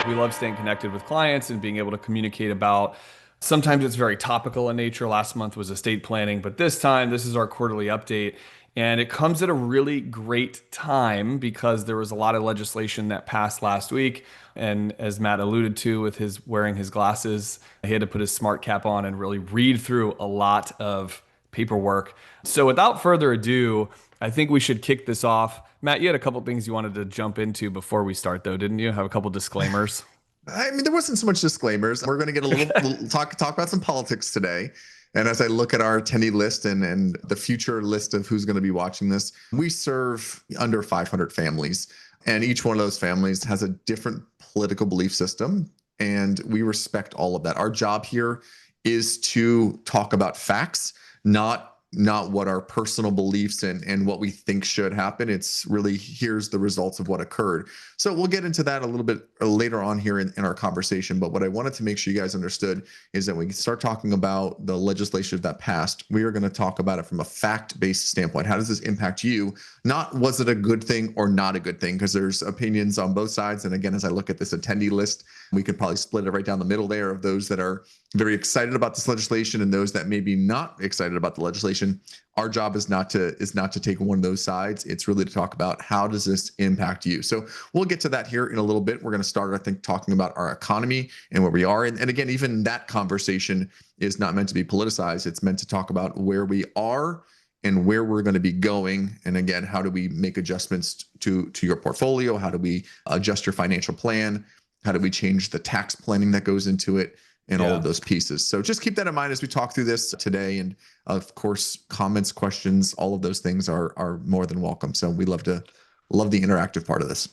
we love staying connected with clients and being able to communicate about. Sometimes it's very topical in nature. Last month was estate planning, but this time, this is our quarterly update. And it comes at a really great time because there was a lot of legislation that passed last week. And as Matt alluded to with his wearing his glasses, he had to put his smart cap on and really read through a lot of paperwork. So without further ado, I think we should kick this off. Matt, you had a couple things you wanted to jump into before we start, though, didn't you? Have a couple disclaimers. I mean, there wasn't so much disclaimers. We're going to get a little talk about some politics today. And as I look at our attendee list and the future list of who's going to be watching this, we serve under 500 families, and each one of those families has a different political belief system, and we respect all of that. Our job here is to talk about facts, not what our personal beliefs and what we think should happen. It's really here's the results of what occurred. So we'll get into that a little bit later on here in our conversation. But what I wanted to make sure you guys understood is that when we start talking about the legislation that passed, we are going to talk about it from a fact-based standpoint. How does this impact you? Not was it a good thing or not a good thing? Because there's opinions on both sides. And again, as I look at this attendee list, we could probably split it right down the middle there of those that are very excited about this legislation and those that may be not excited about the legislation. Our job is not to take one of those sides. It's really to talk about how does this impact you. So we'll get to that here in a little bit. We're going to start, I think, talking about our economy and where we are. And again, even that conversation is not meant to be politicized. It's meant to talk about where we are and where we're going to be going. And again, how do we make adjustments to your portfolio? How do we adjust your financial plan? How do we change the tax planning that goes into it? And all of those pieces. So just keep that in mind as we talk through this today. And of course, comments, questions, all of those things are more than welcome. So we love the interactive part of this.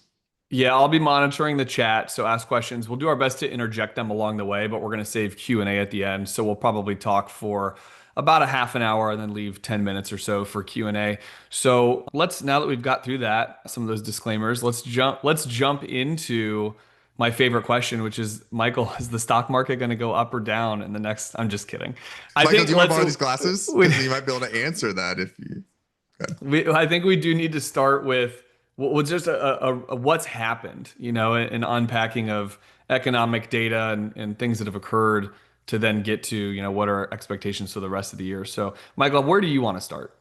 Yeah, I'll be monitoring the chat, so ask questions. We'll do our best to interject them along the way, but we're going to save Q&A at the end. So we'll probably talk for about a half an hour and then leave 10 minutes or so for Q&A. So now that we've got through that, some of those disclaimers, let's jump into my favorite question, which is, Michael, is the stock market going to go up or down in the next? I'm just kidding. Michael, do you want to borrow these glasses? Because you might be able to answer that if you. I think we do need to start with just a what's happened, an unpacking of economic data and things that have occurred to then get to, what are expectations for the rest of the year. So, Michael, where do you want to start?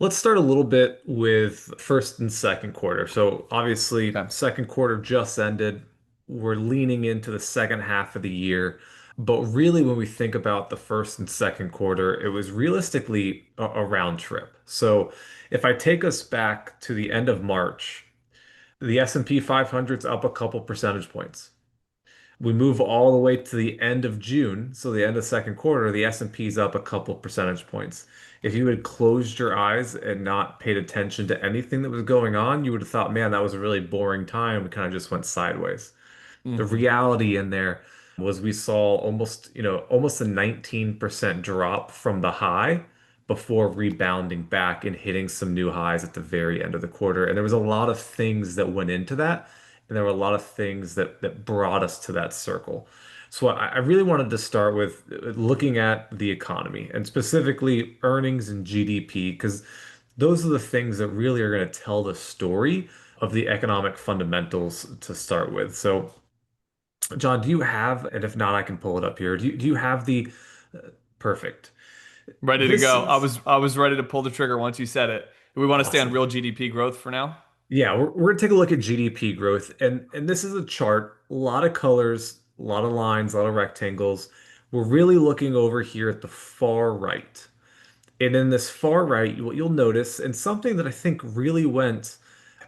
Let's start a little bit with first and second quarter. So obviously, Okay. second quarter just ended. We're leaning into the second half of the year. But really, when we think about the first and second quarter, it was realistically a round trip. So if I take us back to the end of March, the S&P 500 is up a couple percentage points. We move all the way to the end of June, so the end of second quarter, the S&P is up a couple percentage points. If you had closed your eyes and not paid attention to anything that was going on, you would have thought, man, that was a really boring time. We kind of just went sideways. The Hmm. reality in there was we saw almost a 19% drop from the high before rebounding back and hitting some new highs at the very end of the quarter. And there was a lot of things that went into that. And there were a lot of things that brought us to that circle. So I really wanted to start with looking at the economy and specifically earnings and GDP, because those are the things that really are going to tell the story of the economic fundamentals to start with. So, John, do you have, and if not, I can pull it up here. Do you have the perfect? Ready to This go. I is was I was ready to pull the trigger once you said it. Do we want to stay on awesome. real GDP growth for now? Yeah, we're gonna take a look at GDP growth, and this is a chart, a lot of colors, a lot of lines, a lot of rectangles. We're really looking over here at the far right. And in this far right, what you'll notice, and something that I think really went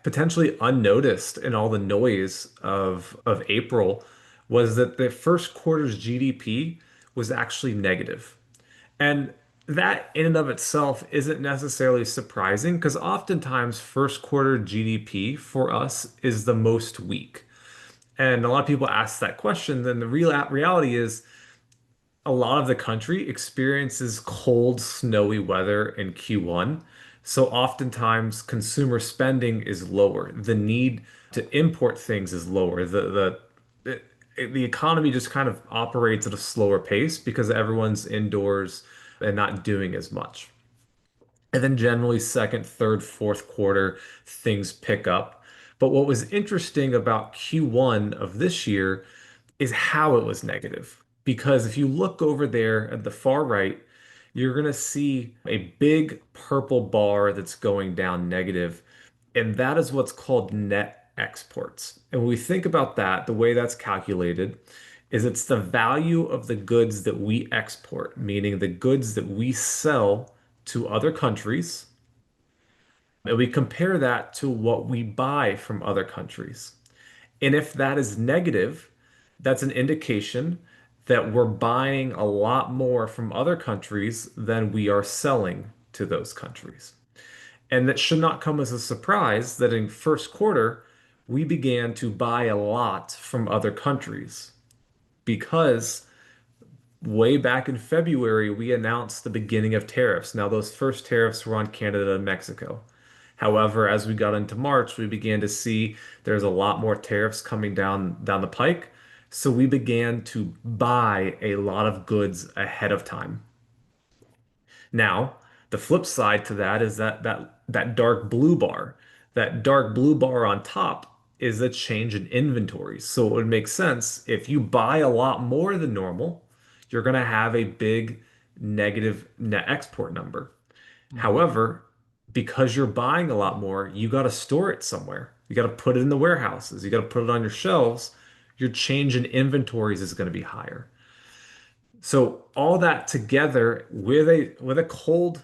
potentially unnoticed in all the noise of April, was that the first quarter's GDP was actually negative. And that in and of itself isn't necessarily surprising because oftentimes first quarter GDP for us is the most weak. And a lot of people ask that question. Then the reality is a lot of the country experiences cold, snowy weather in Q1. So oftentimes consumer spending is lower. The need to import things is lower. The economy just kind of operates at a slower pace because everyone's indoors and not doing as much. And then generally second, third, fourth quarter, things pick up. But what was interesting about Q1 of this year is how it was negative. Because if you look over there at the far right, you're going to see a big purple bar that's going down negative, and that is what's called net exports. And when we think about that, the way that's calculated is it's the value of the goods that we export, meaning the goods that we sell to other countries, and we compare that to what we buy from other countries. And if that is negative, that's an indication that we're buying a lot more from other countries than we are selling to those countries. And that should not come as a surprise that in first quarter, we began to buy a lot from other countries because way back in February, we announced the beginning of tariffs. Now, those first tariffs were on Canada and Mexico. However, as we got into March, we began to see there's a lot more tariffs coming down the pike. So we began to buy a lot of goods ahead of time. Now, the flip side to that is that dark blue bar. That dark blue bar on top is a change in inventory. So it would make sense if you buy a lot more than normal, you're going to have a big negative net export number. Mhm. However, because you're buying a lot more, you got to store it somewhere. You got to put it in the warehouses. You got to put it on your shelves. Your change in inventories is going to be higher. So all that together with a cold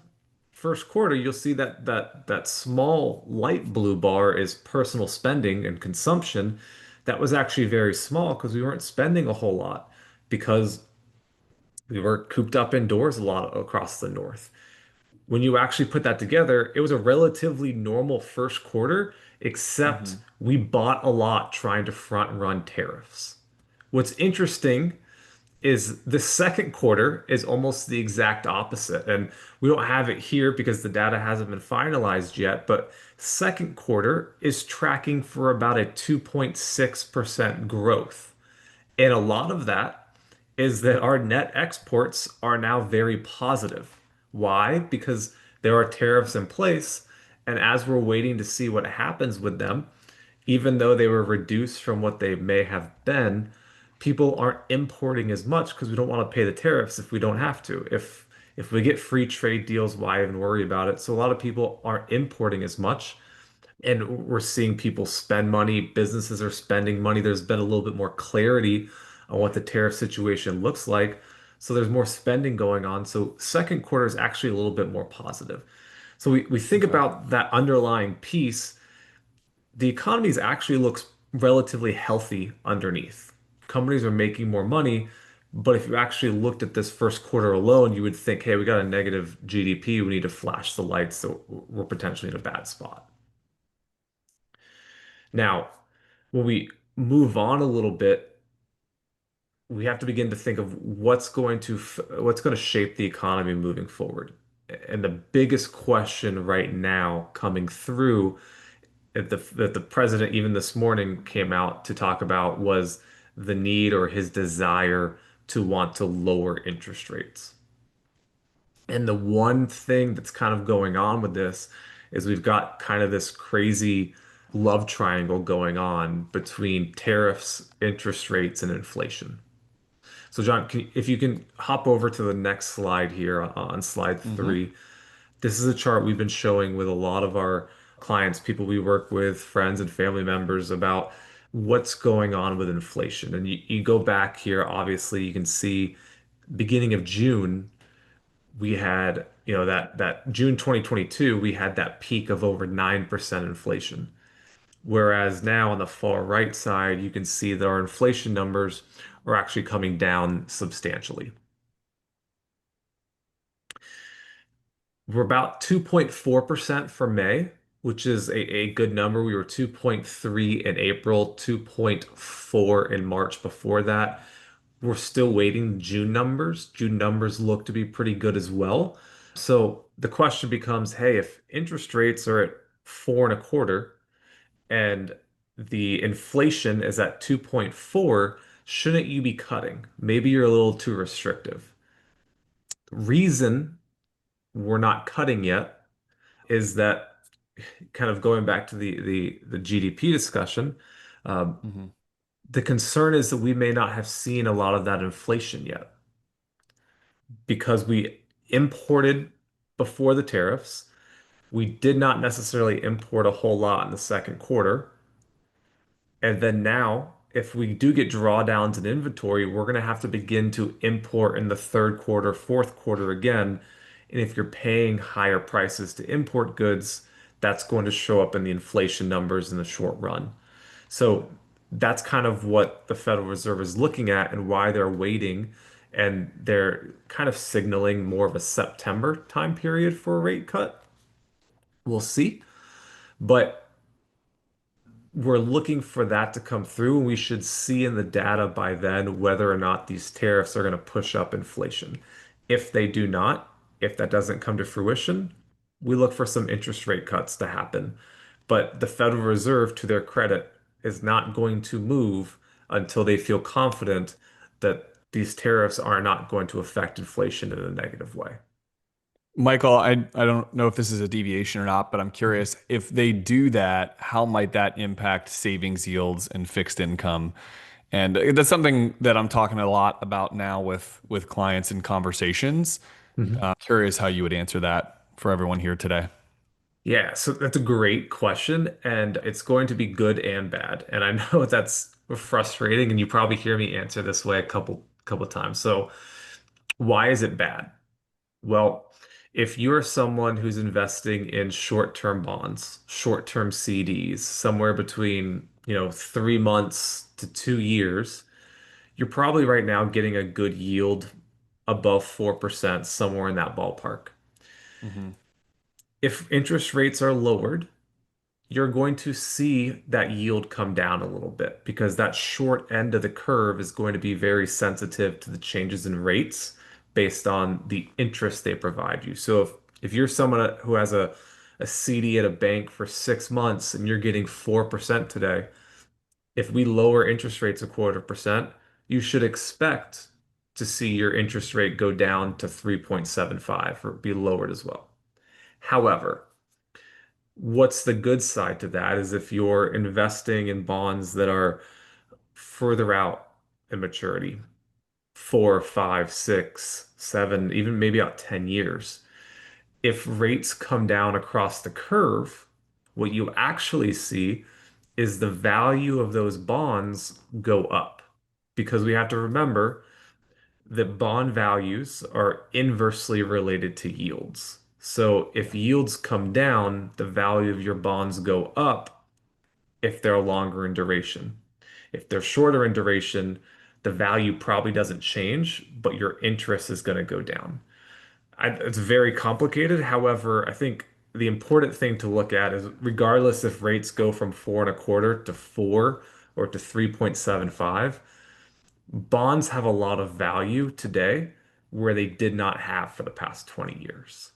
first quarter, you'll see that small light blue bar is personal spending and consumption. That was actually very small because we weren't spending a whole lot because we were cooped up indoors a lot across the north. When you actually put that together, it was a relatively normal first quarter, except Mhm. we bought a lot trying to front run tariffs. What's interesting is the second quarter is almost the exact opposite. And we don't have it here because the data hasn't been finalized yet, but second quarter is tracking for about a 2.6% growth. And a lot of that is that our net exports are now very positive. Why? Because there are tariffs in place. And as we're waiting to see what happens with them, even though they were reduced from what they may have been, people aren't importing as much because we don't want to pay the tariffs if we don't have to. If we get free trade deals, why even worry about it? So a lot of people aren't importing as much, and we're seeing people spend money, businesses are spending money. There's been a little bit more clarity on what the tariff situation looks like. So there's more spending going on. So second quarter is actually a little bit more positive. So we think Okay. about that underlying piece. The economy actually looks relatively healthy underneath. Companies are making more money, but if you actually looked at this first quarter alone, you would think, hey, we got a negative GDP. We need to flash the lights, so we're potentially in a bad spot. Now, when we move on a little bit, we have to begin to think of what's going to shape the economy moving forward. And the biggest question right now coming through that the president even this morning came out to talk about was the need or his desire to want to lower interest rates. And the one thing that's kind of going on with this is we've got kind of this crazy love triangle going on between tariffs, interest rates, and inflation. So, John, if you can hop over to the next slide here on slide Mhm. 3. This is a chart we've been showing with a lot of our clients, people we work with, friends and family members about what's going on with inflation. And you go back here, obviously, you can see beginning of June, we had, that June 2022, we had that peak of over 9% inflation. Whereas now on the far right side, you can see that our inflation numbers are actually coming down substantially. We're about 2.4% for May, which is a good number. We were 2.3 in April, 2.4 in March before that. We're still waiting June numbers. June numbers look to be pretty good as well. So the question becomes, hey, if interest rates are at four and a quarter and the inflation is at 2.4, shouldn't you be cutting? Maybe you're a little too restrictive. Reason we're not cutting yet is that kind of going back to the GDP discussion, um, Hmm. the concern is that we may not have seen a lot of that inflation yet because we imported before the tariffs. We did not necessarily import a whole lot in the second quarter. And then now, if we do get drawdowns in inventory, we're going to have to begin to import in the third quarter, fourth quarter again. And if you're paying higher prices to import goods, that's going to show up in the inflation numbers in the short run. So that's kind of what the Federal Reserve is looking at and why they're waiting. And they're kind of signaling more of a September time period for a rate cut. We'll see. But we're looking for that to come through, and we should see in the data by then whether or not these tariffs are going to push up inflation. If they do not, if that doesn't come to fruition, we look for some interest rate cuts to happen. But the Federal Reserve, to their credit, is not going to move until they feel confident that these tariffs are not going to affect inflation in a negative way. Michael, I don't know if this is a deviation or not, but I'm Mhm. curious if they do that, how might that impact savings yields and fixed income? And that's something that I'm talking a lot about now with clients and conversations. Mhm. Curious how you would answer that for everyone here today. Yeah, so that's a great question, and it's going to be good and bad. And I know that's frustrating, and you probably hear me answer this way a couple times. So, why is it bad? Well, if you're someone who's investing in short-term bonds, short-term CDs, somewhere between, 3 months to 2 years, you're probably right now getting a good yield above 4%, somewhere in that ballpark. Hmm. If interest rates are lowered, you're going to see that yield come down a little bit because that short end of the curve is going to be very sensitive to the changes in rates based on the interest they provide you. So if you're someone who has a CD at a bank for 6 months and you're getting 4% today, if we lower interest rates a quarter percent, you should expect to see your interest rate go down to 3.75 or be lowered as well. However, what's the good side to that is if you're investing in bonds that are further out in maturity, 4, 5, 6, 7, even maybe out 10 years. If rates come down across the curve, what you actually see is the value of those bonds go up. Because we have to remember that bond values are inversely related to yields. So if yields come down, the value of your bonds go up if they're longer in duration. If they're shorter in duration, the value probably doesn't change, but your interest is going to go down. It's very complicated. However, I think the important thing to look at is regardless if rates go from 4.25 to 4 or to 3.75, bonds have a lot of value today where they did not have for the past 20 years.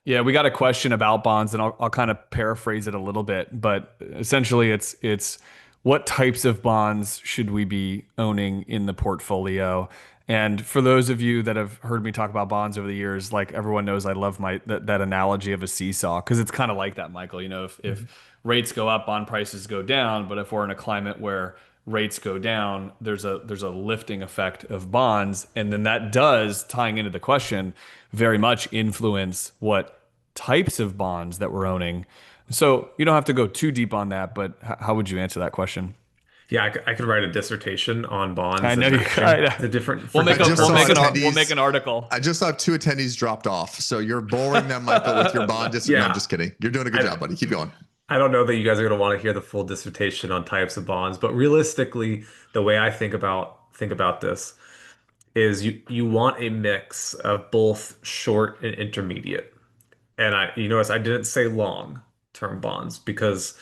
Yeah, we got a question about bonds, and I'll kind of paraphrase it a little bit, but essentially it's what types of bonds should we be owning in the portfolio? And for those of you that have heard me talk about bonds over the years, like everyone knows, I love that analogy of a seesaw because it's kind of like that, Michael. If Mhm. rates go up, bond prices go down, but if we're in a climate where rates go down, there's a lifting effect of bonds, and then that does, tying into the question, very much influence what types of bonds that we're owning. So you don't have to go too deep on that, but how would you answer that question? Yeah, I could write a dissertation on I bonds know and you. matching the different We'll for make I a different just we'll saw make an purposes. we'll make attendees. an article. I just saw two attendees dropped off. So you're boring them, Michael, with your bond No, I'm Yeah, just kidding. You're doing a good I job, buddy. Keep going. I don't know that you guys are going to want to hear the full dissertation on types of bonds, but realistically, the way I think about this is you want a mix of both short and intermediate. And you notice I didn't say long term bonds because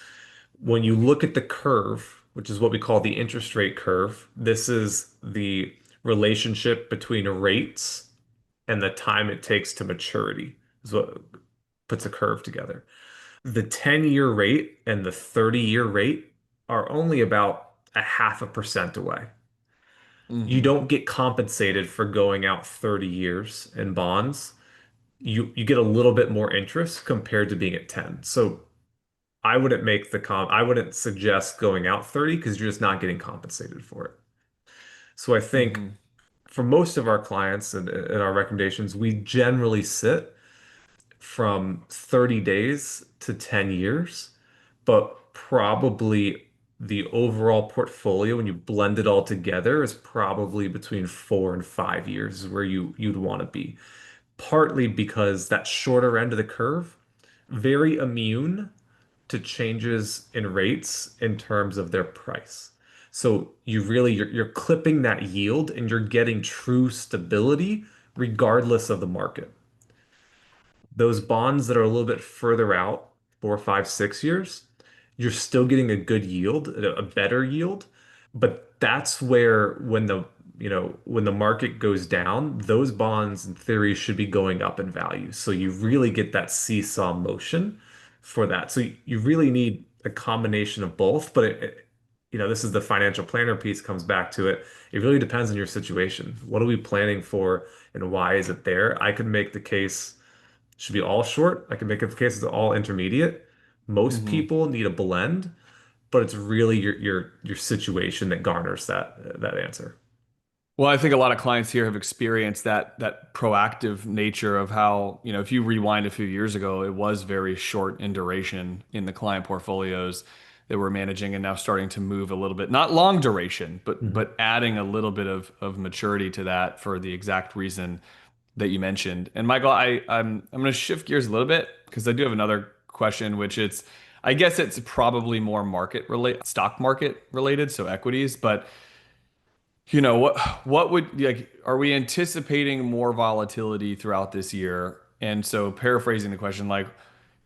when you look at the curve, which is what we call the interest rate curve, this is the relationship between rates and the time it takes to maturity, is what puts a curve together. The 10-year rate and the 30-year rate are only about a 0.5% away. You Hmm. don't get compensated for going out 30 years in bonds. you get a little bit more interest compared to being at 10. So I wouldn't suggest going out 30 because you're just not getting compensated for it. So I think Hmm. for most of our clients and our recommendations, we generally sit from 30 days to 10 years, but probably the overall portfolio, when you blend it all together, is probably between 4 and 5 years is where you'd want to be. Partly because that shorter end of the curve, very immune to changes in rates in terms of their price. So you're clipping that yield and you're getting true stability regardless of the market. Those bonds that are a little bit further out, 4, 5, 6 years, you're still getting a good yield, a better yield. But that's where when the market goes down, those bonds in theory should be going up in value. So you really get that seesaw motion for that. So you really need a combination of both. But this is the financial planner piece comes back to it. It really depends on your situation. What are we planning for and why is it there? I could make the case should be all short. I can make a case it's all intermediate. Most Hmm. people need a blend, but it's really your situation that garners that answer. Well, I think a lot of clients here have experienced that proactive nature of how, if you rewind a few years ago, it was very short in duration in the client portfolios that we're managing and now starting to move a little bit, not long duration, but Mhm. but adding a little bit of maturity to that for the exact reason that you mentioned. And Michael, I'm going to shift gears a little bit because I do have another question, which I guess it's probably more stock market related, so equities, but what would like are we anticipating more volatility throughout this year? And so paraphrasing the question, like,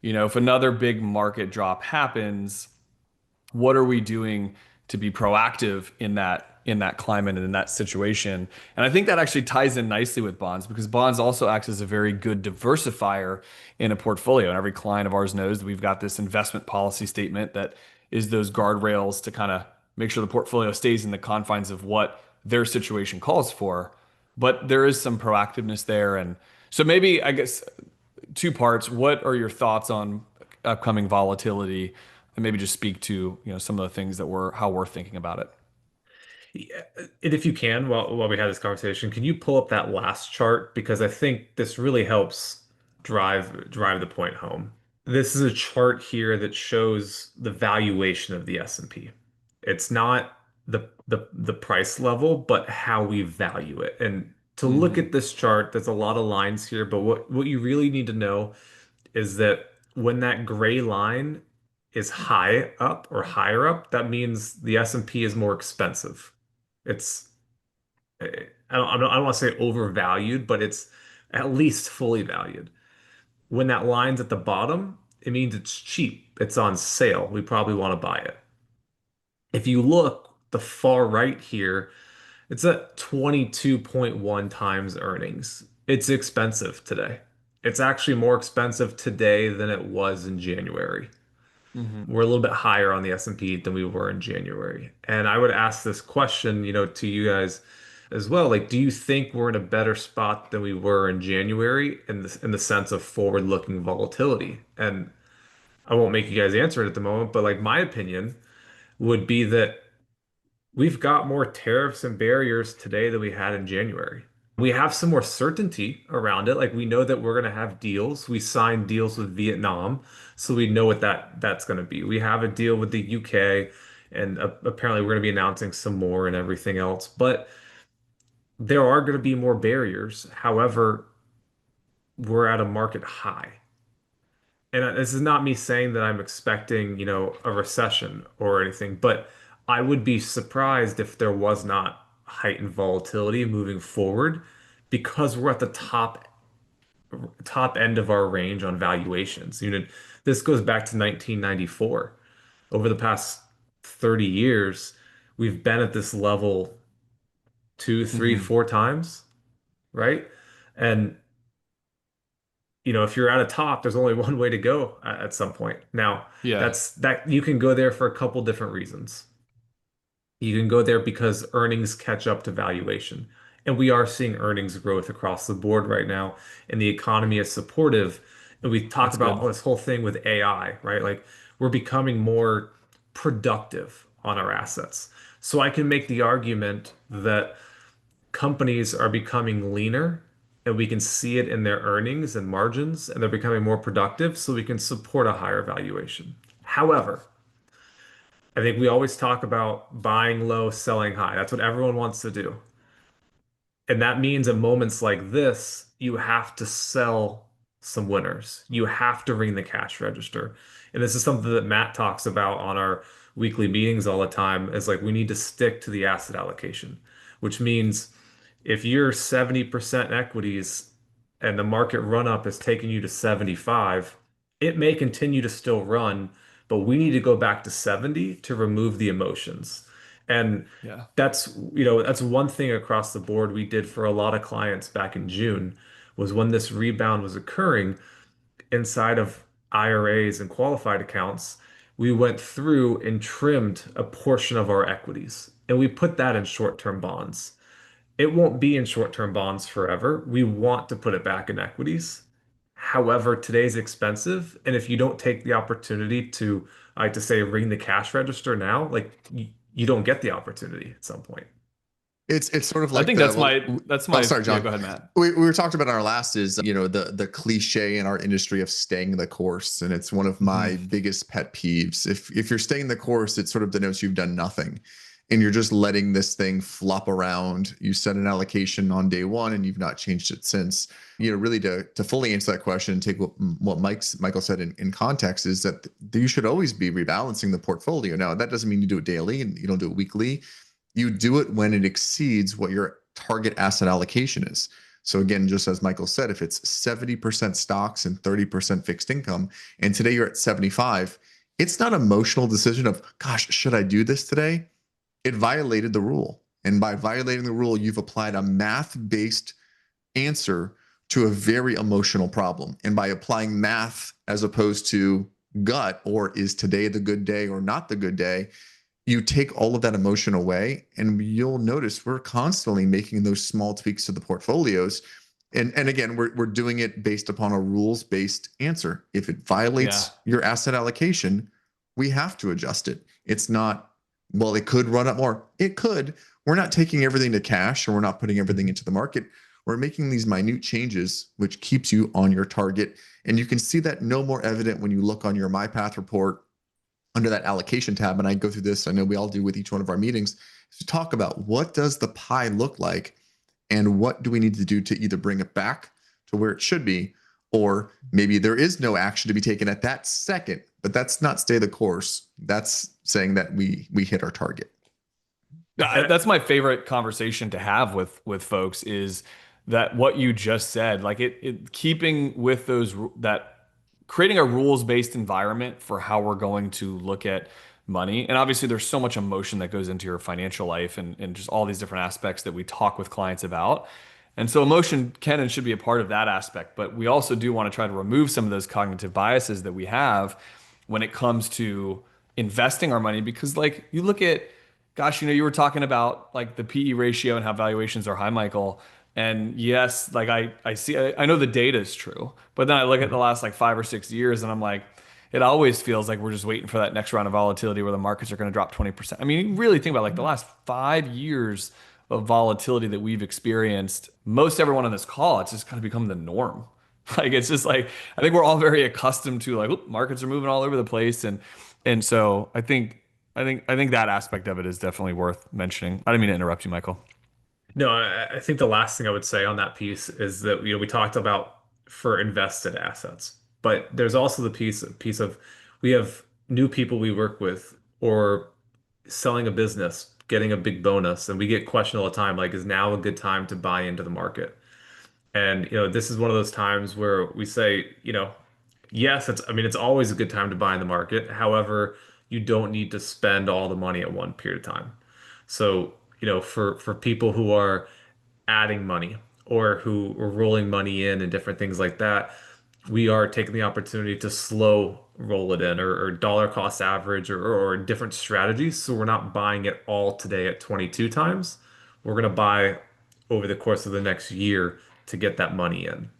if another big market drop happens, what are we doing to be proactive in that climate and in that situation? And I think that actually ties in nicely with bonds because bonds also acts as a very good diversifier in a portfolio. And every client of ours knows that we've got this investment policy statement that is those guardrails to kind of make sure the portfolio stays in the confines of what their situation calls for. But there is some proactiveness there. And so maybe I guess two parts. What are your thoughts on upcoming volatility? And maybe just speak to, some of the things that how we're thinking about it. Yeah, and if you can, while we had this conversation, can you pull up that last chart? Because I think this really helps drive the point home. This is a chart here that shows the valuation of the S&P. It's not the price level, but how we value it. And to look Hmm. at this chart, there's a lot of lines here, but what you really need to know is that when that gray line is high up or higher up, that means the S&P is more expensive. It's I don't want to say overvalued, but it's at least fully valued. When that line's at the bottom, it means it's cheap. It's on sale. We probably want to buy it. If you look the far right here, it's at 22.1 times earnings. It's expensive today. It's actually more expensive today than it was in January. Hmm. We're a little bit higher on the S&P than we were in January. And I would ask this question, to you guys as well. Like, do you think we're in a better spot than we were in January in the sense of forward-looking volatility? And I won't make you guys answer it at the moment, but like my opinion would be that we've got more tariffs and barriers today than we had in January. We have some more certainty around it. Like we know that we're going to have deals. We signed deals with Vietnam, so we know what that's going to be. We have a deal with the UK, and apparently we're going to be announcing some more and everything else. But there are going to be more barriers. However, we're at a market high. And this is not me saying that I'm expecting, a recession or anything, but I would be surprised if there was not heightened volatility moving forward because we're at the top end of our range on valuations. This goes back to 1994. Over the past 30 years, we've been at this level two, three, Hmm. 4 times, right? And if you're at a top, there's only one way to go at some point. Now, Yeah. that you can go there for a couple different reasons. You can go there because earnings catch up to valuation. And we are seeing earnings growth across the board right now, and the economy is supportive. And we talk That's about good. this whole thing with AI, right? Like we're becoming more productive on our assets. So I can make the argument that companies are becoming leaner and we can see it in their earnings and margins, and they're becoming more productive, so we can support a higher valuation. However, I think we always talk about buying low, selling high. That's what everyone wants to do. And that means in moments like this, you have to sell some winners. You have to ring the cash register. And this is something that Matt talks about on our weekly meetings all the time is like we need to stick to the asset allocation, which means if you're 70% equities and the market run up is taking you to 75, it may continue to still run, but we need to go back to 70 to remove the emotions. And Yeah. that's one thing across the board we did for a lot of clients back in June was when this rebound was occurring inside of IRAs and qualified accounts, we went through and trimmed a portion of our equities and we put that in short-term bonds. It won't be in short-term bonds forever. We want to put it back in equities. However, today's expensive, and if you don't take the opportunity to, I like to say, ring the cash register now, like you don't get the opportunity at some point. It's sort of I like think the, that's well, my that's oh, my sorry, yeah, John. go ahead, Matt. We were talking about in our last is, the cliche in our industry of staying the course. And it's one of Mhm. my biggest pet peeves. If you're staying the course, it sort of denotes you've done nothing and you're just letting this thing flop around. You set an allocation on day one and you've not changed it since. Really to fully answer that question and take what Michael said in context is that you should always be rebalancing the portfolio. Now, that doesn't mean you do it daily and you don't do it weekly. You do it when it exceeds what your target asset allocation is. So again, just as Michael said, if it's 70% stocks and 30% fixed income, and today you're at 75, it's not an emotional decision of, gosh, should I do this today? It violated the rule. And by violating the rule, you've applied a math-based answer to a very emotional problem. And by applying math as opposed to gut, or is today the good day or not the good day, you take all of that emotion away, and you'll notice we're constantly making those small tweaks to the portfolios. And again, we're doing it based upon a rules based answer. If it Yeah. violates your asset allocation, we have to adjust it. It's not, well, it could run up more. It could. We're not taking everything to cash and we're not putting everything into the market. We're making these minute changes, which keeps you on your target. And you can see that no more evident when you look on your MyPath report under that allocation tab. And I go through this, I know we all do with each one of our meetings, to talk about what does the pie look like and what do we need to do to either bring it back to where it should be, or maybe there is no action to be taken at that second, but that's not stay the course. That's saying that we hit our target. And That's my favorite conversation to have with folks is that what you just said, like it keeping with that creating a rules-based environment for how we're going to look at money. And obviously there's so much emotion that goes into your financial life and just all these different aspects that we talk with clients about. And so emotion can and should be a part of that aspect, but we also do want to try to remove some of those cognitive biases that we have when it comes to investing our money because like you look at gosh, you were talking about like the PE ratio and how valuations are high, Michael. And yes, like I see, I know the data is true, but then I look at the last like 5 or 6 years and I'm like, it always feels like we're just waiting for that next round of volatility where the markets are going to drop 20%. I mean, you really think about like the last 5 years of volatility that we've experienced, most everyone on this call, it's just kind of become the norm. Like it's just like I think we're all very accustomed to like oop, markets are moving all over the place and so I think that aspect of it is definitely worth mentioning. I didn't mean to interrupt you, Michael. no, I think the last thing I would say on that piece is that we talked about for invested assets, but there's also the piece of we have new people we work with or selling a business, getting a big bonus, and we get questioned all the time, like, is now a good time to buy into the market? And this is one of those times where we say, yes, I mean, it's always a good time to buy in the market. However, you don't need to spend all the money at one period of time. So, for people who are adding money or who are rolling money in and different things like that, we are taking the opportunity to slow roll it in or dollar cost average or different strategies. So we're not buying it all today at 22 times. We're going to buy over the course of the next year to get that money in.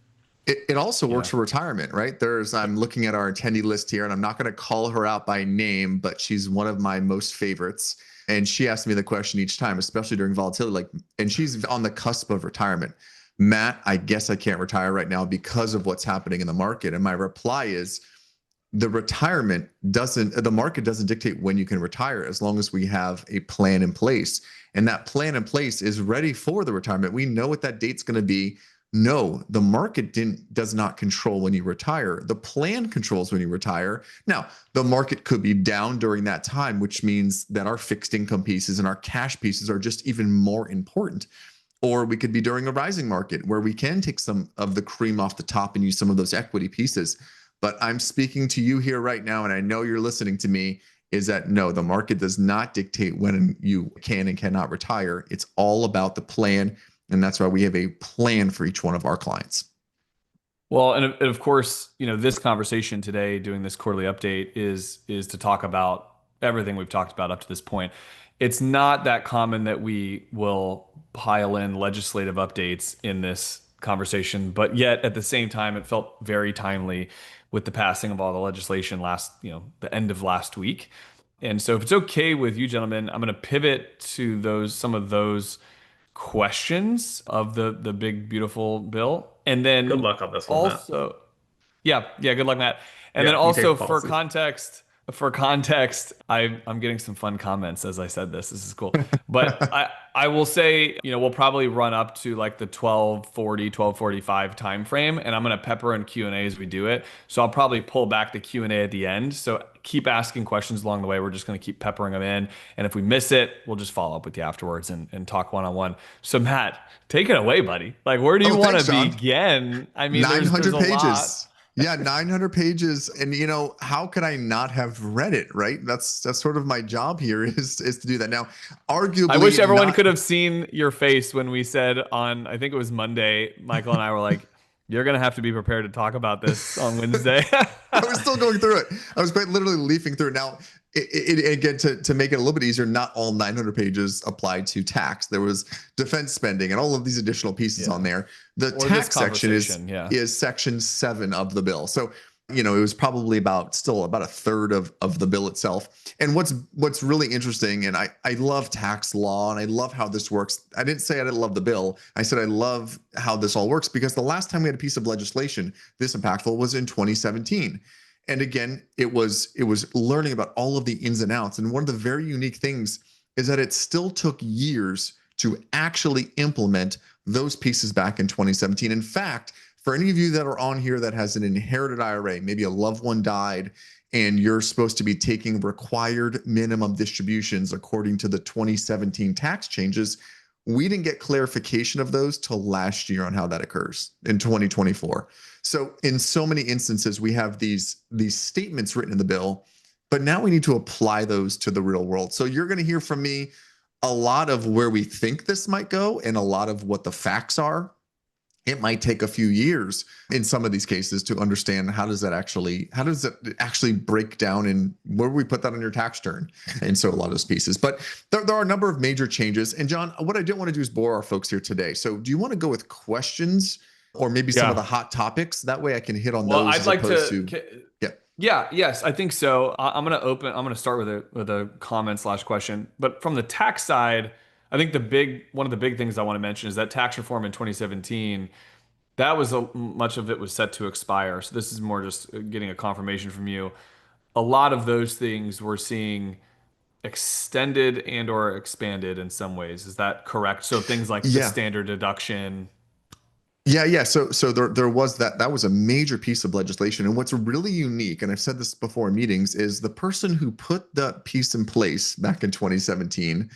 It also works Yeah. for retirement, right? I'm looking at our attendee list here, and I'm not going to call her out by name, but she's one of my most favorites. And she asked me the question each time, especially during volatility, and she's on the cusp of retirement. Matt, I guess I can't retire right now because of what's happening in the market. And my reply is, the market doesn't dictate when you can retire as long as we have a plan in place. And that plan in place is ready for the retirement. We know what that date's going to be. No, the market does not control when you retire. The plan controls when you retire. Now, the market could be down during that time, which means that our fixed income pieces and our cash pieces are just even more important. Or we could be during a rising market where we can take some of the cream off the top and use some of those equity pieces. But I'm speaking to you here right now, and I know you're listening to me, is that no, the market does not dictate when you can and cannot retire. It's all about the plan. And that's why we have a plan for each one of our clients. Well, and of course, this conversation today, doing this quarterly update, is to talk about everything we've talked about up to this point. It's not that common that we will pile in legislative updates in this conversation, but yet at the same time, it felt very timely with the passing of all the legislation the end of last week. And so if it's okay with you gentlemen, I'm going to pivot to some of those questions of the big beautiful bill, and Good then luck on this one, Matt. also, yeah, good luck, Matt. And then Yeah, you take also the policy. for context, I'm getting some fun comments as I said this. This is cool. But I will say, we'll probably run up to like the 12:40, 12:45 time frame, and I'm gonna pepper in Q&A as we do it. So I'll probably pull back the Q&A at the end. So keep asking questions along the way. We're just gonna keep peppering them in. And if we miss it, we'll just follow up with you afterwards and talk one-on-one. So Matt, take it away, buddy. Like, where do you Oh, want to thanks, John. begin? I mean, there's 900 a lot. pages. Yeah, 900 pages. And how could I not have read it, right? That's sort of my job here is to do that. Now, I wish arguably everyone not. could have seen your face when we said I think it was Monday, Michael and I were like, you're going to have to be prepared to talk about this on Wednesday. I was still going through it. I was quite literally leafing through it. Now, again, to make it a little bit easier, not all 900 pages applied to tax. There was defense spending and all of these additional pieces on Yeah. there. The Or this tax section conversation. Yeah. is section 7 of the bill. So, it was probably still about a third of the bill itself. And what's really interesting, and I love tax law and I love how this works. I didn't say I didn't love the bill. I said I love how this all works because the last time we had a piece of legislation this impactful was in 2017. And again, it was learning about all of the ins and outs. And one of the very unique things is that it still took years to actually implement those pieces back in 2017. In fact, for any of you that are on here that has an inherited IRA, maybe a loved one died, and you're supposed to be taking required minimum distributions according to the 2017 tax changes, we didn't get clarification of those till last year on how that occurs in 2024. So in so many instances, we have these statements written in the bill, but now we need to apply those to the real world. So you're going to hear from me a lot of where we think this might go and a lot of what the facts are. It might take a few years in some of these cases to understand how does it actually break down and where do we put that on your tax return? And so a lot of those pieces, but there are a number of major changes. And John, what I didn't want to do is bore our folks here today. So do you want to go with questions or maybe some of the Yeah. hot topics? That way I can hit on Well, those I'd as like opposed to. to, yeah. Yeah, yes, I think so. I'm gonna start with a comment slash question. But from the tax side, I think one of the big things I want to mention is that tax reform in 2017, that was much of it was set to expire. So this is more just getting a confirmation from you. A lot of those things we're seeing extended and or expanded in some ways. Is that correct? So things like the Yeah. standard deduction. Yeah. So there was that was a major piece of legislation. And what's really unique, and I've said this before in meetings, is the person who put that piece in place back in 2017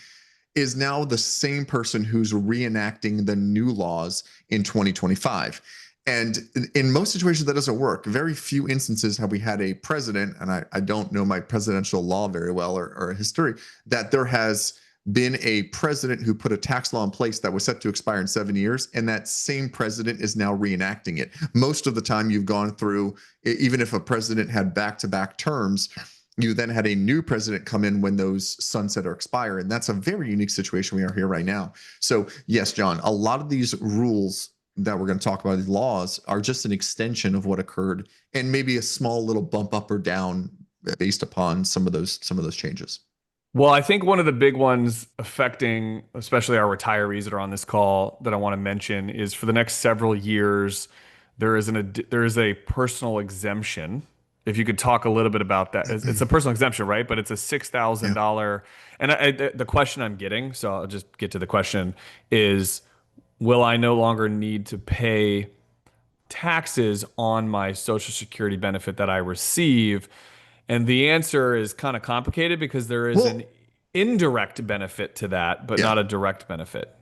is now the same person who's reenacting the new laws in 2025. And in most situations, that doesn't work. Very few instances have we had a president, and I don't know my presidential law very well or history, that there has been a president who put a tax law in place that was set to expire in 7 years, and that same president is now reenacting it. Most of the time you've gone through, even if a president had back-to-back terms, You then had a new president come in when those sunset or expire. And that's a very unique situation we are here right now. So, yes, John, a lot of these rules that we're going to talk about, these laws, are just an extension of what occurred and maybe a small little bump up or down based upon some of those changes. Well, I think one of the big ones affecting, especially our retirees that are on this call, that I want to mention is for the next several years, there is a personal exemption. If you could talk a little bit about that, it's a personal exemption, right? But it's a six thousand Yeah. dollar. And the question I'm getting, so I'll just get to the question, is will I no longer need to pay taxes on my Social Security benefit that I receive? And the answer is kind of complicated because there is an Well, indirect benefit to that, but yeah. not a direct benefit.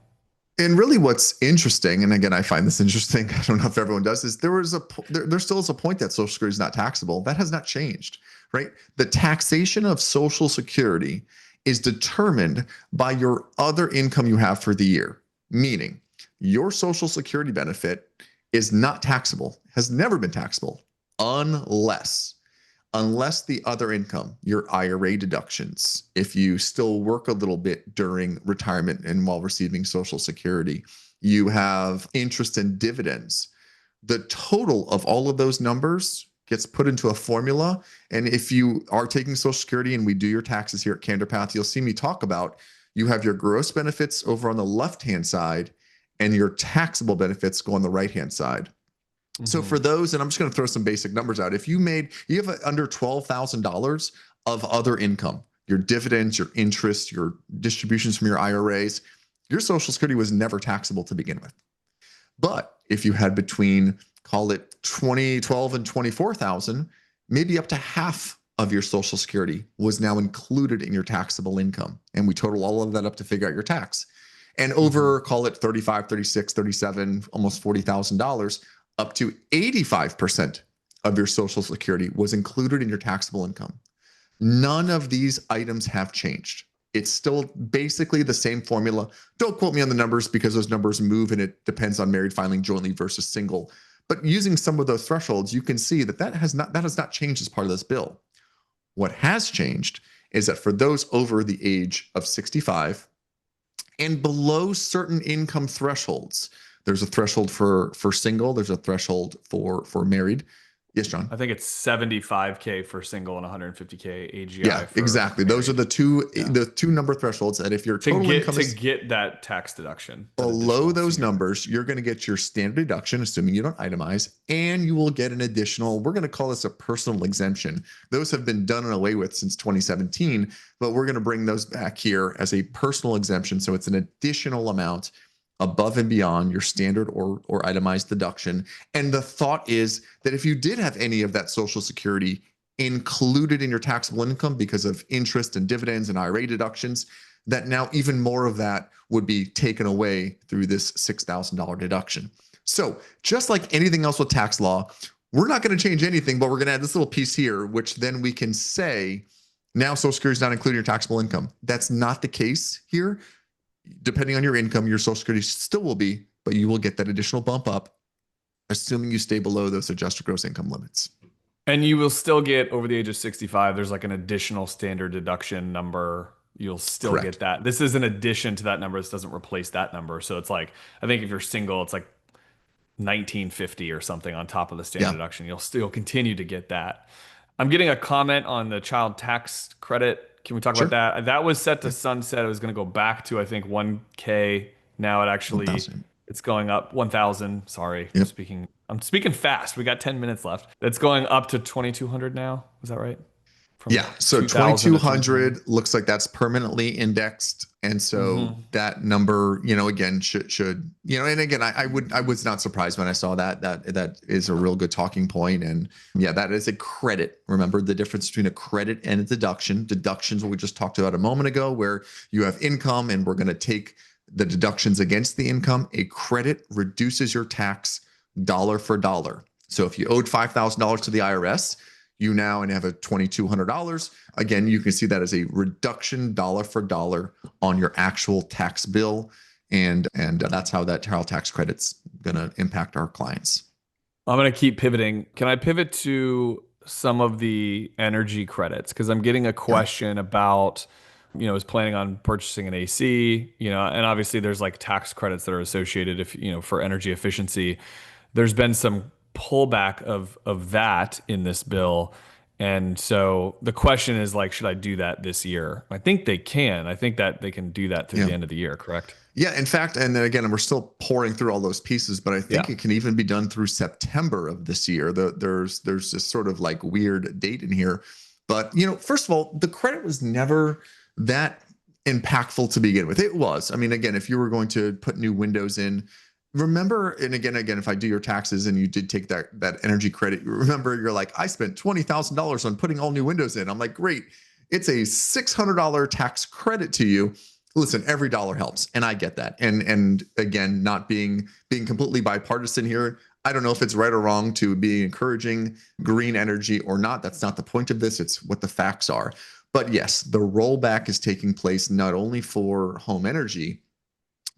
And really, what's interesting, and again, I find this interesting. I don't know if everyone does, is there still is a point that Social Security is not taxable. That has not changed, right? The taxation of Social Security is determined by your other income you have for the year, meaning your Social Security benefit is not taxable, has never been taxable, unless the other income, your IRA deductions, if you still work a little bit during retirement and while receiving Social Security, you have interest and dividends. The total of all of those numbers gets put into a formula. And if you are taking Social Security and we do your taxes here at Candor Path, you'll see me talk about you have your gross benefits over on the left-hand side and your taxable benefits go on the right-hand side. So Hmm. for those, and I'm just going to throw some basic numbers out. If you have under $12,000 of other income, your dividends, your interest, your distributions from your IRAs, your Social Security was never taxable to begin with. But if you had between, call it 12 and 24,000, maybe up to half of your Social Security was now included in your taxable income. And we total all of that up to figure out your tax. And Hmm. over, call it 35, 36, 37, almost $40,000, up to 85% of your Social Security was included in your taxable income. None of these items have changed. It's still basically the same formula. Don't quote me on the numbers because those numbers move and it depends on married filing jointly versus single. But using some of those thresholds, you can see that has not changed as part of this bill. What has changed is that for those over the age of 65 and below certain income thresholds, there's a threshold for single, there's a threshold for married. Yes, John. I think it's 75K for single and 150K Yeah, AGI for exactly. Those are married. the two Yeah. the two number thresholds that if your To total get income to is get that tax deduction, that below additional those senior. numbers, you're going to get your standard deduction, assuming you don't itemize, and you will get an additional, we're going to call this a personal exemption. Those have been done and away with since 2017, but we're going to bring those back here as a personal exemption. So it's an additional amount above and beyond your standard or itemized deduction. And the thought is that if you did have any of that Social Security included in your taxable income because of interest and dividends and IRA deductions, that now even more of that would be taken away through this $6,000 deduction. So, just like anything else with tax law, we're not going to change anything, but we're going to add this little piece here, which then we can say now Social Security is not including your taxable income. That's not the case here. Depending on your income, your Social Security still will be, but you will get that additional bump up, assuming you stay below those adjusted gross income limits. And you will still get over the age of 65, there's like an additional standard deduction number. You'll still get Correct. that. This is an addition to that number. This doesn't replace that number. So it's like, I think if you're single, it's like 1950 or something on top of the standard Yeah, deduction. You'll still continue to get that. I'm getting a comment on the child tax credit. Can we talk about sure. that? That was set to Yeah, sunset. It was going to go back to, I think, 1K. Now it actually 1,000. it's going up 1,000. Sorry, Yep. I'm speaking fast. We got 10 minutes left. It's going up to 2,200 now. Is that right? From Yeah, so 2,000 to 2,200. 2200 looks like that's permanently indexed. And so Hmm. that number, again, should, and again, I was not surprised when I saw that is a real good talking point. And yeah, that is a credit. Remember the difference between a credit and a deduction. Deductions, what we just talked about a moment ago, where you have income and we're going to take the deductions against the income. A credit reduces your tax dollar for dollar. So if you owed $5,000 to the IRS, you now and have a $2,200. Again, you can see that as a reduction dollar for dollar on your actual tax bill. And that's how that child tax credit's going to impact our clients. I'm going to keep pivoting. Can I pivot to some of the energy credits because I'm getting a Yeah. question about, is planning on purchasing an AC, and obviously there's like tax credits that are associated if, for energy efficiency. There's been some pullback of that in this bill. And so the question is like, should I do that this year? I think they can. I think that they can do that through Yeah. the end of the year, correct? Yeah, in fact, and then again, we're still pouring through all those pieces, but I think Yeah. it can even be done through September of this year. There's this sort of like weird date in here, but first of all, the credit was never that impactful to begin with. It was. I mean, again, if you were going to put new windows in, remember, and again, if I do your taxes and you did take that energy credit, you remember you're like, I spent $20,000 on putting all new windows in. I'm like, great, it's a $600 tax credit to you. Listen, every dollar helps, and I get that. And again, not being completely bipartisan here, I don't know if it's right or wrong to be encouraging green energy or not. That's not the point of this. It's what the facts are. But yes, the rollback is taking place not only for home energy,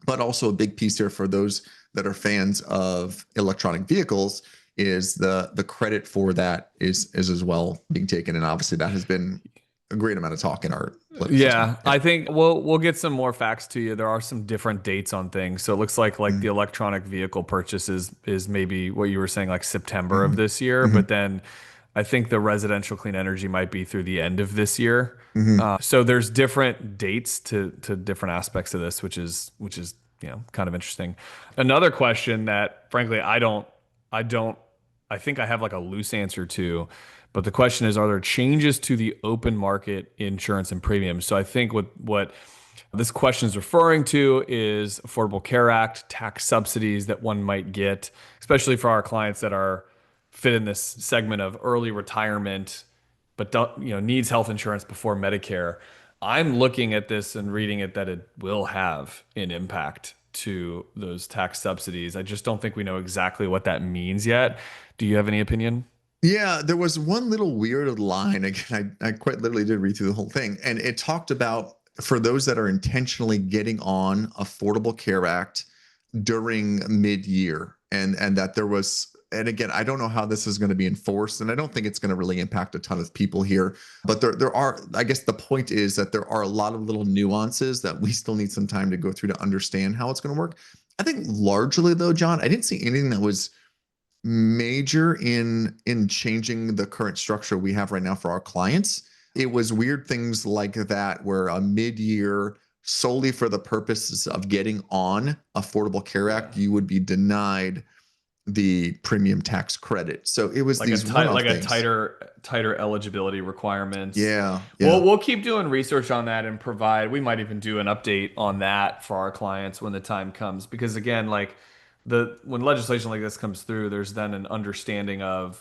but also a big piece here for those that are fans of electronic vehicles is the credit for that is as well being taken. And obviously that has been a great amount of talk in our political system. Yeah, Yeah. I think we'll get some more facts to you. There are some different dates on things. So it looks like the Mm-hmm. electronic vehicle purchase is maybe what you were saying, like September of Mm-hmm. this year, Mm-hmm. but then I think the residential clean energy might be through the end of this year. Mm-hmm. So there's different dates to different aspects of this, which is kind of interesting. Another question that frankly I don't I think I have like a loose answer to, but the question is, are there changes to the open market insurance and premiums? So I think what this question is referring to is Affordable Care Act tax subsidies that one might get, especially for our clients that are fit in this segment of early retirement, but needs health insurance before Medicare. I'm looking at this and reading it that it will have an impact to those tax subsidies. I just don't think we know exactly what that means yet. Do you have any opinion? Yeah, there was one little weird line. Again, I quite literally did read through the whole thing, and it talked about for those that are intentionally getting on Affordable Care Act during mid-year, and that there was. And again, I don't know how this is going to be enforced, and I don't think it's going to really impact a ton of people here. But there are, I guess, the point is that there are a lot of little nuances that we still need some time to go through to understand how it's going to work. I think largely, though, John, I didn't see anything that was major in changing the current structure we have right now for our clients. It was weird things like that where a mid-year solely for the purposes of getting on Affordable Care Yeah. Act, you would be denied the premium tax credit. So it was Like a these tight, one-off like a things. tighter eligibility requirements. Yeah, Well, yeah, we'll keep doing research on that and provide. We might even do an update on that for our clients when the time comes. Because again, like the when legislation like this comes through, there's then an understanding of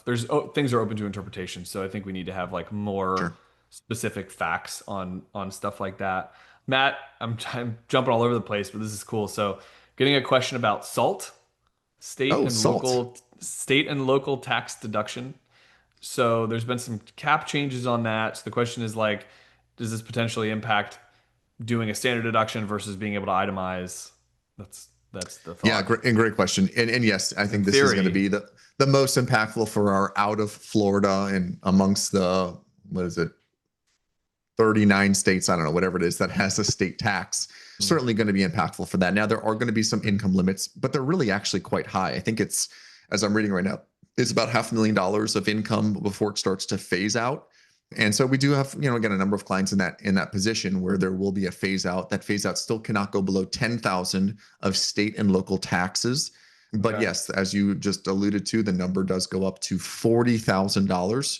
things are open to interpretation. So I think we need to have like more sure. specific facts on stuff like that. Matt, I'm jumping all over the place, but this is cool. So getting a question about SALT, Oh, salt. state and local tax deduction. So there's been some cap changes on that. So the question is like, does this potentially impact doing a standard deduction versus being able to itemize? That's the Yeah, thought. great question. And yes, I Because in think this is going to theory, be the most impactful for our out of Florida and amongst the what is it 39 states, I don't know, whatever it is that has a state tax, hmm, certainly going to be impactful for that. Now, there are going to be some income limits, but they're really actually quite high. I think it's, as I'm reading right now, it's about $500,000 of income before it starts to phase out. And so we do have, again, a number of clients in that position where there will be a phase out. That phase out still cannot go below 10,000 of state and local taxes. But okay. yes, as you just alluded to, the number does go up to $40,000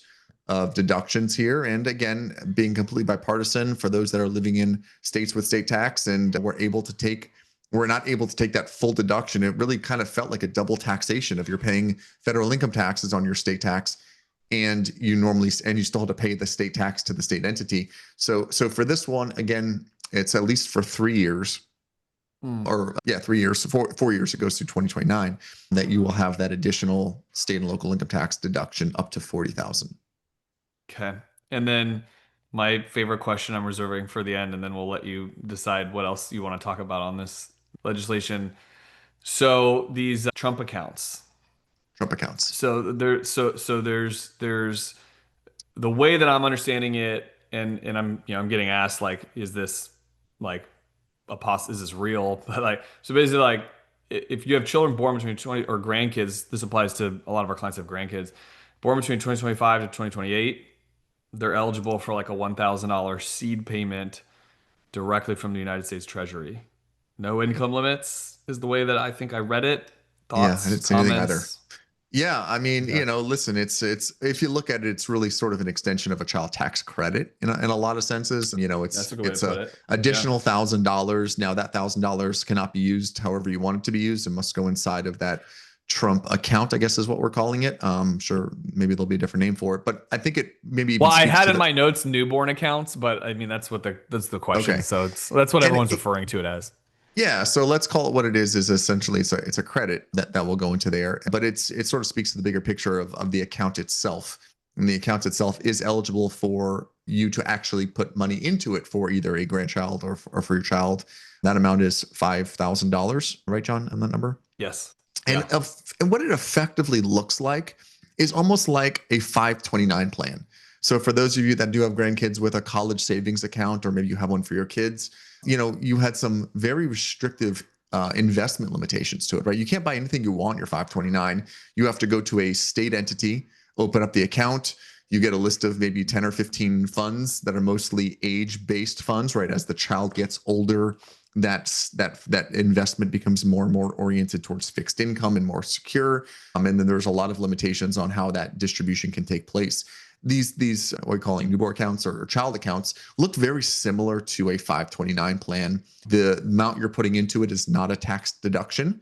of deductions here. And again, being completely bipartisan for those that are living in states with state tax and we're not able to take that full deduction. It really kind of felt like a double taxation if you're paying federal income taxes on your state tax and you still have to pay the state tax to the state entity. So for this one, again, it's at least for 3 years Hmm. or yeah, 3 years, 4 years, it goes through 2029 that you will have that additional state and local income tax deduction up to 40,000. Okay. And then my favorite question I'm reserving for the end, and then we'll let you decide what else you want to talk about on this legislation. So these Trump accounts. Trump accounts. So there's the way that I'm understanding it, and I'm getting asked like, is this like is this real? But like, so basically, like, if you have children born between 20 or grandkids, this applies to a lot of our clients have grandkids born between 2025 to 2028. They're eligible for like a $1,000 seed payment directly from the United States Treasury. No income limits is the way that I think I read it. Yeah, I Thoughts, didn't see anything either. comments? Yeah, I mean, Yeah, listen, it's if you look at it, it's really sort of an extension of a child tax credit in a lot of senses. that's a good way to It's put a it. Yeah. additional $1,000. Now that $1,000 cannot be used however you want it to be used. It must go inside of that Trump account, I guess is what we're calling it. Sure, maybe there'll be a different name for it, but I think it maybe Well, even I speaks had to in the my notes newborn accounts, but I mean that's the question. okay. So that's what And everyone's referring to it as. yeah, so let's call it what it is essentially it's a credit that will go into there, but it sort of speaks to the bigger picture of the account itself. And the account itself is eligible for you to actually put money into it for either a grandchild or for your child. That amount is $5,000, right, John, on that number? Yes. And, Yeah. and what it effectively looks like is almost like a 529 plan. So for those of you that do have grandkids with a college savings account, or maybe you have one for your kids, you had some very restrictive investment limitations to it, right? You can't buy anything you want your 529. You have to go to a state entity, open up the account. You get a list of maybe 10 or 15 funds that are mostly age-based funds, right? As the child gets older, that investment becomes more and more oriented towards fixed income and more secure. And then there's a lot of limitations on how that distribution can take place. These what we're calling newborn accounts or child accounts look very similar to a 529 plan. The amount you're putting into it is not a tax deduction,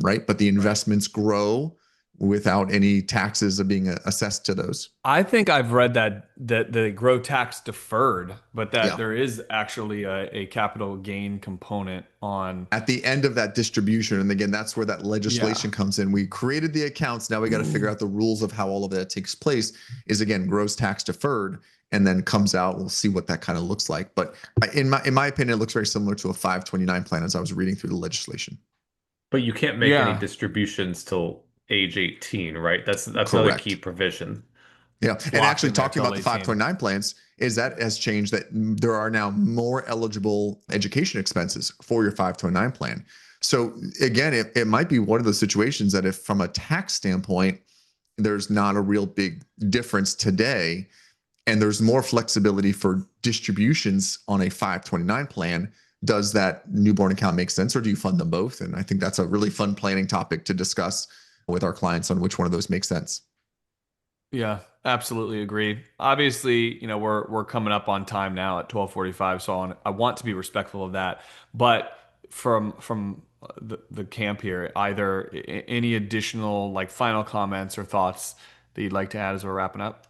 right? But the Right. investments grow without any taxes of being assessed to those. I think I've read that they grow tax deferred, but that Yeah. there is actually a capital gain component on. At the end of that distribution, and again, that's where that Yeah. legislation comes in. We created the accounts. Now we got to figure out the rules of how all of that takes place. Is again gross tax deferred, and then comes out. We'll see what that kind of looks like. But in my opinion, it looks very similar to a 529 plan as I was reading through the legislation. But you can't make any Yeah. distributions till age 18, right? That's another key Correct. provision. Yeah. And Locked actually in there talking till about the 18. 529 plans is that has changed that there are now more eligible education expenses for your 529 plan. So again, it might be one of those situations that if from a tax standpoint, there's not a real big difference today, and there's more flexibility for distributions on a 529 plan, does that newborn account make sense or do you fund them both? And I think that's a really fun planning topic to discuss with our clients on which one of those makes sense. Yeah, absolutely agree. Obviously, we're coming up on time now at 12:45, so I want to be respectful of that. But from the camp here, either any additional like final comments or thoughts that you'd like to add as we're wrapping up?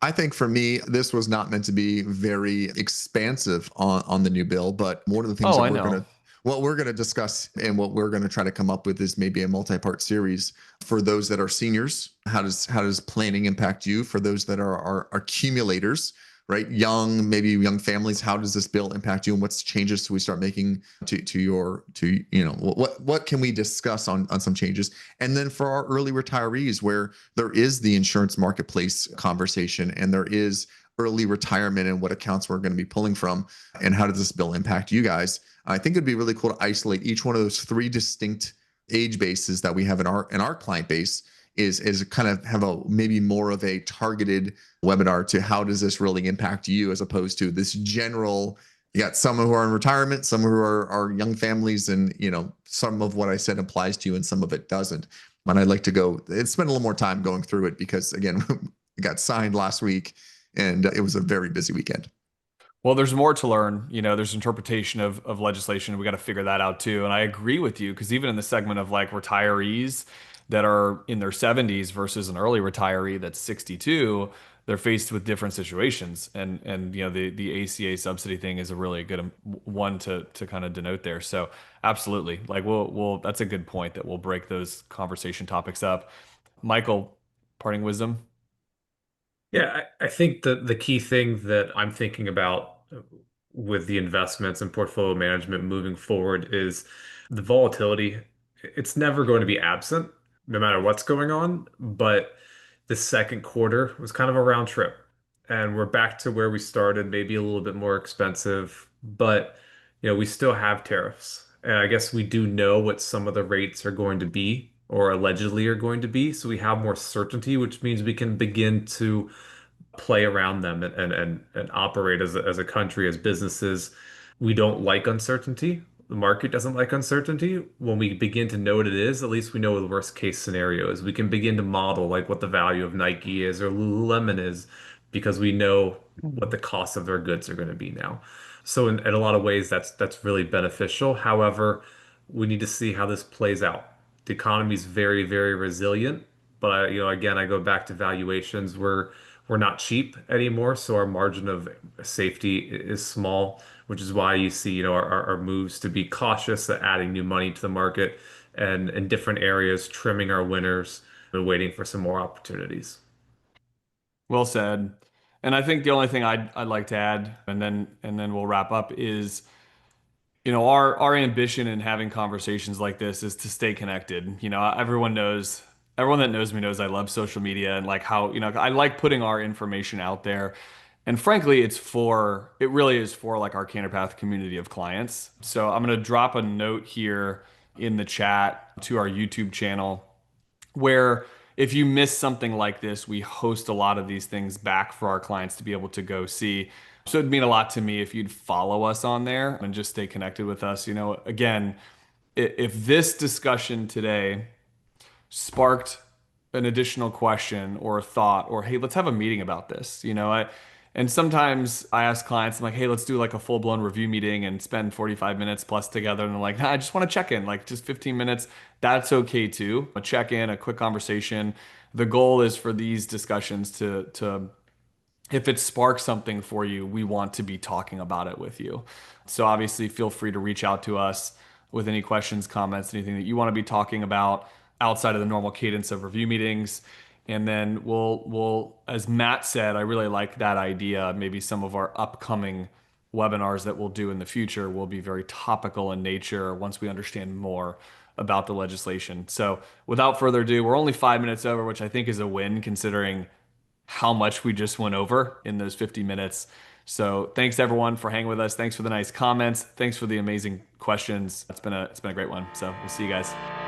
I think for me, this was not meant to be very expansive on the new bill, but one of the things Oh, that I know. what we're gonna discuss and what we're gonna try to come up with is maybe a multi-part series for those that are seniors. How does planning impact you? For those that are accumulators, right? Maybe young families, how does this bill impact you? And what's changes do we start making what can we discuss on some changes? And then for our early retirees, where there is the insurance marketplace conversation and there is early retirement and what accounts we're going to be pulling from, and how does this bill impact you guys? I think it'd be really cool to isolate each one of those three distinct age bases that we have in our client base is kind of have a maybe more of a targeted webinar to how does this really impact you as opposed to this general. You got some who are in retirement, some who are young families, and some of what I said applies to you and some of it doesn't. But I'd like to go and spend a little more time going through it because again, it got signed last week and it was a very busy weekend. Well, there's more to learn. There's interpretation of legislation. We got to figure that out too. And I agree with you because even in the segment of like retirees that are in their 70s versus an early retiree that's 62, they're faced with different situations. And the ACA subsidy thing is a really good one to kind of denote there. So absolutely, like we'll that's a good point that we'll break those conversation topics up. Michael, parting wisdom. Yeah, I think the key thing that I'm thinking about with the investments and portfolio management moving forward is the volatility. It's never going to be absent, no matter what's going on, but The second quarter was kind of a round trip, and we're back to where we started, maybe a little bit more expensive, but we still have tariffs. And I guess we do know what some of the rates are going to be or allegedly are going to be. So we have more certainty, which means we can begin to play around them and operate as a country, as businesses. We don't like uncertainty. The market doesn't like uncertainty. When we begin to know what it is, at least we know what the worst case scenario is. We can begin to model like what the value of Nike is or Lululemon is because we know what the cost of their goods are going to be now. So in a lot of ways, that's really beneficial. However, we need to see how this plays out. The economy is very, very resilient, but again, I go back to valuations. We're not cheap anymore, so our margin of safety is small, which is why you see, our moves to be cautious at adding new money to the market and in different areas, trimming our winners and waiting for some more opportunities. Well said. And I think the only thing I'd like to add, and then we'll wrap up, is our ambition in having conversations like this is to stay connected. Everyone that knows me knows I love social media and like how, I like putting our information out there. And frankly, it really is for like our Canterpath community of clients. So I'm going to drop a note here in the chat to our YouTube channel where if you miss something like this, we host a lot of these things back for our clients to be able to go see. So it'd mean a lot to me if you'd follow us on there and just stay connected with us. Again, if this discussion today sparked an additional question or a thought or hey, let's have a meeting about this. And sometimes I ask clients, I'm like, hey, let's do like a full-blown review meeting and spend 45 minutes plus together. And they're like, nah, I just want to check in, like just 15 minutes. That's okay too. A check in, a quick conversation. The goal is for these discussions to if it sparks something for you, we want to be talking about it with you. So obviously, feel free to reach out to us with any questions, comments, anything that you want to be talking about outside of the normal cadence of review meetings. And then as Matt said, I really like that idea. Maybe some of our upcoming webinars that we'll do in the future will be very topical in nature once we understand more about the legislation. So without further ado, we're only 5 minutes over, which I think is a win considering how much we just went over in those 50 minutes. So thanks everyone for hanging with us. Thanks for the nice comments. Thanks for the amazing questions. It's been a great one. So we'll see you guys.